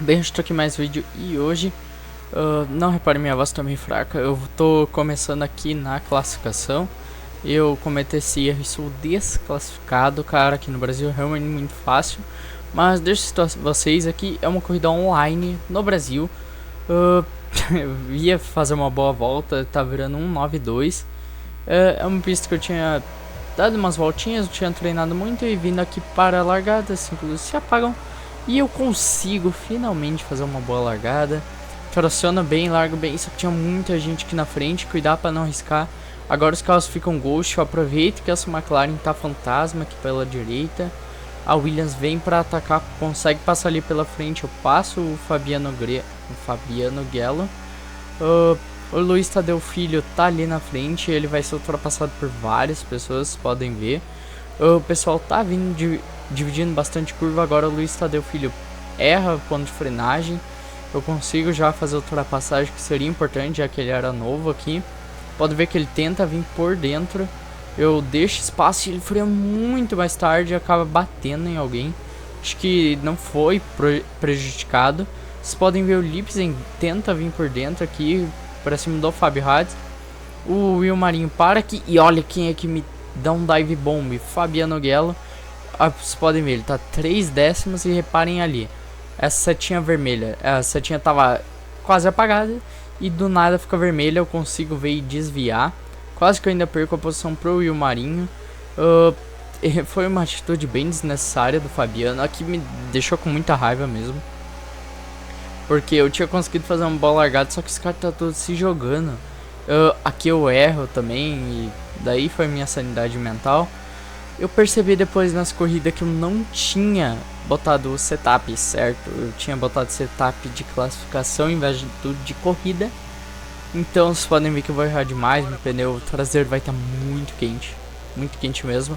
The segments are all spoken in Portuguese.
Bem, eu estou aqui mais vídeo e hoje, não repare, minha voz tá meio fraca. Eu tô começando aqui na classificação. Eu cometi esse erro e sou desclassificado, cara. Aqui no Brasil é realmente muito fácil. Mas deixa eu citar vocês aqui, é uma corrida online no Brasil. Eu ia fazer uma boa volta, tá virando 192. É uma pista que eu tinha dado umas voltinhas, eu tinha treinado muito e vindo aqui para a largada, assim, luzes se apagam. E eu consigo finalmente fazer uma boa largada. Traciona bem, largo bem. Só que tinha muita gente aqui na frente. Cuidar para não arriscar. Agora os carros ficam ghost. Eu aproveito que essa McLaren tá fantasma aqui pela direita. A Williams vem para atacar. Consegue passar ali pela frente. Eu passo o Fabiano Guello. O Luiz Tadeu Filho tá ali na frente. Ele vai ser ultrapassado por várias pessoas. Podem ver. O pessoal tá vindo dividindo bastante curva. Agora o Luiz Tadeu Filho erra o ponto de frenagem. Eu consigo já fazer a ultrapassagem, que seria importante, já que ele era novo aqui. Pode ver que ele tenta vir por dentro. Eu deixo espaço e ele freia muito mais tarde e acaba batendo em alguém. Acho que não foi prejudicado. Vocês podem ver o Lipsen tenta vir por dentro aqui, para cima do Fábio Hades. O Will Marinho para aqui e olha quem é que me dá um dive bomb, Fabiano Guello. Vocês podem ver, ele tá 3 décimos e reparem ali. Essa setinha vermelha, a setinha tava quase apagada e do nada fica vermelha, eu consigo ver e desviar. Quase que eu ainda perco a posição pro Will Marinho. Foi uma atitude bem desnecessária do Fabiano, aqui me deixou com muita raiva mesmo. Porque eu tinha conseguido fazer uma bola largada, só que esse cara tá todo se jogando. Aqui eu erro também e daí foi minha sanidade mental. Eu percebi depois nas corridas que eu não tinha botado o setup certo. Eu tinha botado setup de classificação em vez de tudo de corrida. Então vocês podem ver que eu vou errar demais. Meu pneu traseiro vai estar muito quente mesmo.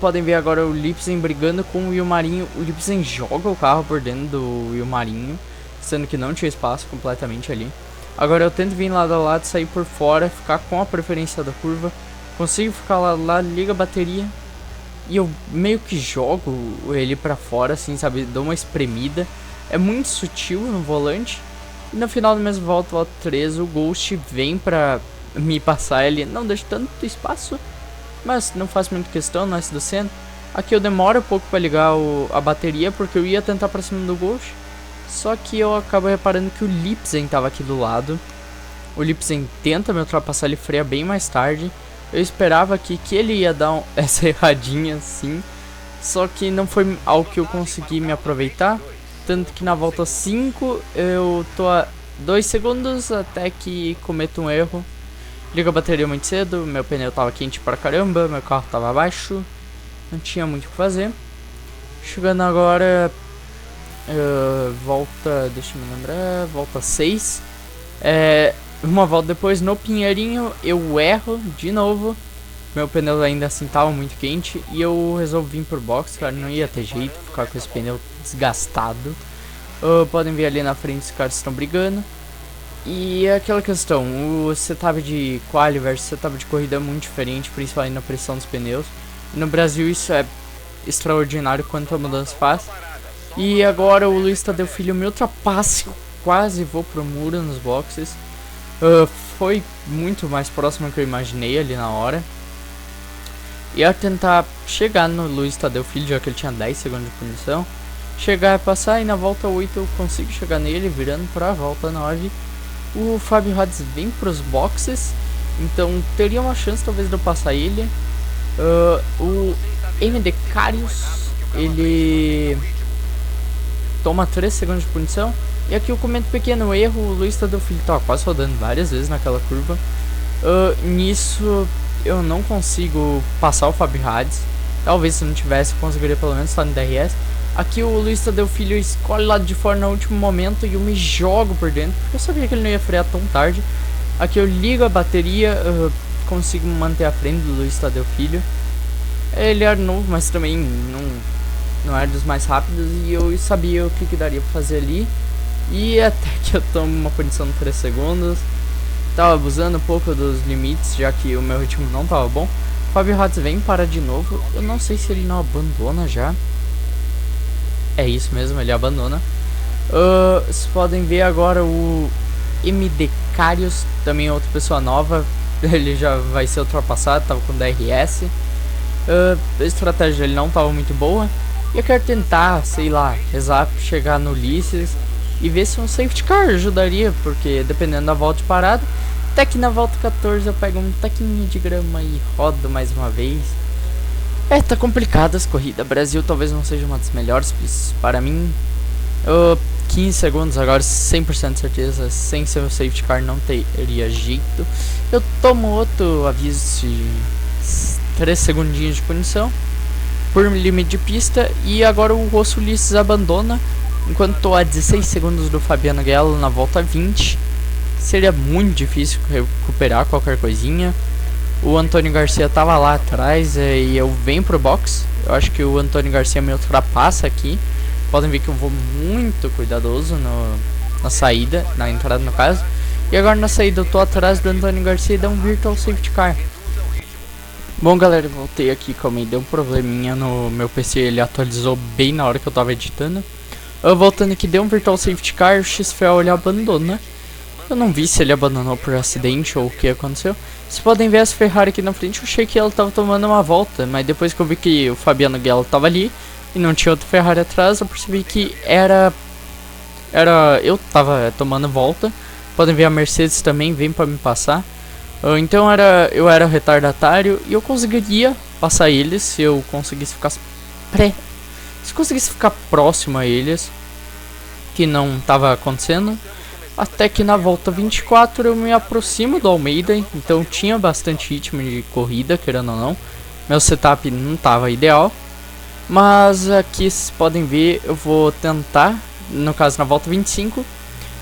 Podem ver agora o Lipsen brigando com o Will Marinho. O Lipsen joga o carro por dentro do Will Marinho, sendo que não tinha espaço completamente ali. Agora eu tento vir lado a lado, sair por fora, ficar com a preferência da curva. Consigo ficar lá, liga a bateria e eu meio que jogo ele pra fora, assim, sabe? Dou uma espremida. É muito sutil no volante. E no final da mesma volta 3, o Ghost vem pra me passar. Ele não deixa tanto espaço, mas não faz muita questão, nice do Senna. Aqui eu demoro um pouco pra ligar a bateria, porque eu ia tentar pra cima do Ghost. Só que eu acabo reparando que o Lipsen tava aqui do lado. O Lipsen tenta me ultrapassar, ele freia bem mais tarde. Eu esperava que ele ia dar essa erradinha assim, só que não foi algo que eu consegui me aproveitar. Tanto que na volta 5 eu tô a 2 segundos até que cometo um erro. Liga a bateria muito cedo, meu pneu tava quente pra caramba, meu carro tava baixo, não tinha muito o que fazer. Chegando agora, deixa eu me lembrar, volta 6. Uma volta depois no Pinheirinho eu erro de novo. Meu pneu ainda assim tava muito quente e eu resolvi vir por box, cara, não ia ter jeito ficar com esse pneu desgastado. Podem ver ali na frente os caras estão brigando. E é aquela questão, o setup de quali versus setup de corrida é muito diferente, principalmente na pressão dos pneus. No Brasil isso é extraordinário quanto a mudança faz. E agora o Luiz Tadeu Filho me ultrapassa, eu quase vou pro muro nos boxes. Foi muito mais próximo do que eu imaginei ali na hora. Ia tentar chegar no Luiz Tadeu Filho, já que ele tinha 10 segundos de punição. Chegar e passar, e na volta 8 eu consigo chegar nele, virando pra volta 9. O Fábio Hades vem pros boxes, então teria uma chance talvez de eu passar ele. O MD Carius, ele toma 3 segundos de punição. E aqui eu comento um pequeno erro, o Luiz Tadeu Filho tava quase rodando várias vezes naquela curva. Nisso eu não consigo passar o Fábio Hades. Talvez se não tivesse, eu conseguiria pelo menos estar no DRS. Aqui o Luiz Tadeu Filho escolhe lado de fora no último momento e eu me jogo por dentro, porque eu sabia que ele não ia frear tão tarde. Aqui eu ligo a bateria, consigo manter a frente do Luiz Tadeu Filho. Ele era novo, mas também não era dos mais rápidos e eu sabia o que daria pra fazer ali. E até que eu tomo uma punição de 3 segundos. Tava abusando um pouco dos limites, já que o meu ritmo não tava bom. Fábio Hades vem para de novo. Eu não sei se ele não abandona já. É isso mesmo, ele abandona. Vocês podem ver agora o MD Carius, também é outra pessoa nova. Ele já vai ser ultrapassado, tava com DRS. A estratégia dele não tava muito boa. E eu quero tentar, sei lá, rezar pra chegar no Ulisses e ver se um safety car ajudaria, porque dependendo da volta de parada, até que na volta 14 eu pego um taquinho de grama e rodo mais uma vez. Tá complicado as corridas. Brasil talvez não seja uma das melhores pistas para mim. 15 segundos agora, 100% de certeza, sem ser o safety car não teria jeito. Eu tomo outro aviso de 3 segundinhos de punição por limite de pista. E agora o Rosso Ulisses abandona, enquanto estou a 16 segundos do Fabiano Guello na volta 20. Seria muito difícil recuperar qualquer coisinha. O Antônio Garcia tava lá atrás e eu venho pro box. Eu acho que o Antônio Garcia me ultrapassa aqui. Podem ver que eu vou muito cuidadoso na saída, na entrada no caso. E agora na saída eu tô atrás do Antônio Garcia e dá um Virtual Safety Car. Bom galera, eu voltei aqui, calma aí, deu um probleminha no meu PC, ele atualizou bem na hora que eu tava editando. Voltando aqui, deu um Virtual Safety Car, o XFL ele abandona. Eu não vi se ele abandonou por acidente ou o que aconteceu. Vocês podem ver as Ferrari aqui na frente, eu achei que ela tava tomando uma volta, mas depois que eu vi que o Fabiano Guello tava ali e não tinha outro Ferrari atrás, eu percebi que eu tava tomando volta. Podem ver a Mercedes também vem pra me passar. Então eu era retardatário e eu conseguiria passar eles se eu conseguisse ficar próximo a eles, que não tava acontecendo. Até que na volta 24 eu me aproximo do Almeida, então tinha bastante ritmo de corrida, querendo ou não. Meu setup não tava ideal, mas aqui vocês podem ver, eu vou tentar, no caso na volta 25,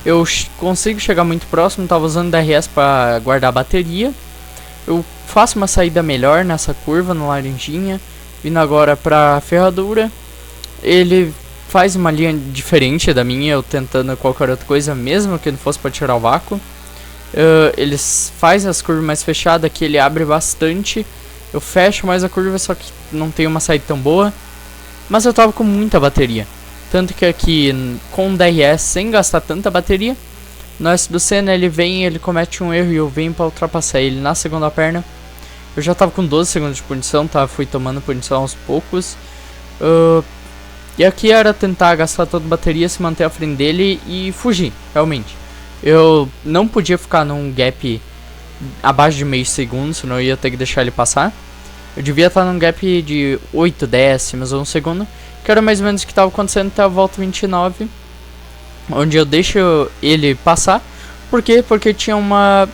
eu consigo chegar muito próximo, tava usando DRS para guardar a bateria. Eu faço uma saída melhor nessa curva no Laranjinha, vindo agora pra ferradura. Ele faz uma linha diferente da minha, eu tentando qualquer outra coisa, mesmo que não fosse para tirar o vácuo. Eles faz as curvas mais fechadas, aqui ele abre bastante. Eu fecho mais a curva, só que não tem uma saída tão boa. Mas eu tava com muita bateria. Tanto que aqui, com DRS, sem gastar tanta bateria, no S do Senna ele vem, ele comete um erro e eu venho para ultrapassar ele na segunda perna. Eu já tava com 12 segundos de punição, tá? Fui tomando punição aos poucos. E aqui era tentar gastar toda a bateria, se manter à frente dele e fugir, realmente. Eu não podia ficar num gap abaixo de meio segundo, senão eu ia ter que deixar ele passar. Eu devia estar num gap de 8 décimos ou 1 segundo, que era mais ou menos o que estava acontecendo até a volta 29, onde eu deixo ele passar. Por quê? Porque tinha uma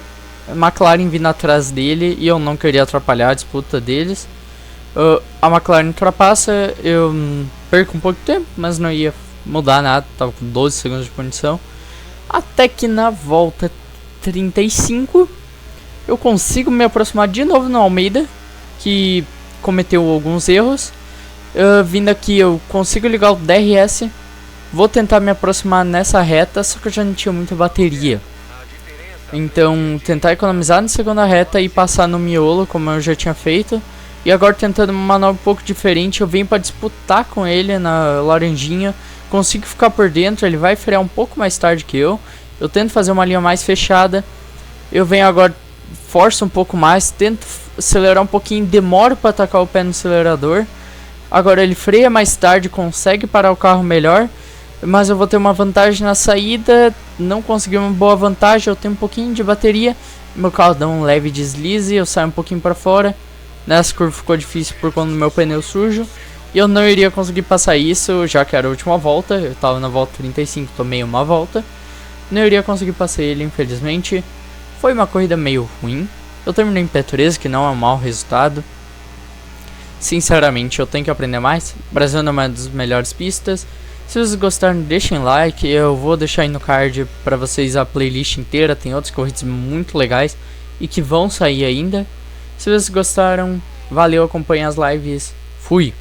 McLaren vindo atrás dele e eu não queria atrapalhar a disputa deles. A McLaren ultrapassa, eu perco um pouco de tempo, mas não ia mudar nada, tava com 12 segundos de punição. Até que na volta 35 eu consigo me aproximar de novo no Almeida, que cometeu alguns erros. Vindo aqui eu consigo ligar o DRS, vou tentar me aproximar nessa reta, só que eu já não tinha muita bateria. Então tentar economizar na segunda reta e passar no miolo, como eu já tinha feito. E agora tentando uma manobra um pouco diferente, eu venho para disputar com ele na laranjinha. Consigo ficar por dentro, ele vai frear um pouco mais tarde que eu. Eu tento fazer uma linha mais fechada. Eu venho agora, forço um pouco mais, tento acelerar um pouquinho, demoro para atacar o pé no acelerador. Agora ele freia mais tarde, consegue parar o carro melhor. Mas eu vou ter uma vantagem na saída, não consegui uma boa vantagem, eu tenho um pouquinho de bateria. Meu carro dá um leve deslize, eu saio um pouquinho para fora. Nessa curva ficou difícil por conta do meu pneu sujo. E eu não iria conseguir passar isso, já que era a última volta. Eu tava na volta 35, tomei uma volta. Não iria conseguir passar ele, infelizmente. Foi uma corrida meio ruim. Eu terminei em P13, que não é um mau resultado. Sinceramente, eu tenho que aprender mais. O Brasil não é uma das melhores pistas. Se vocês gostaram, deixem like. Eu vou deixar aí no card pra vocês a playlist inteira. Tem outras corridas muito legais e que vão sair ainda. Se vocês gostaram, valeu, acompanhem as lives. Fui!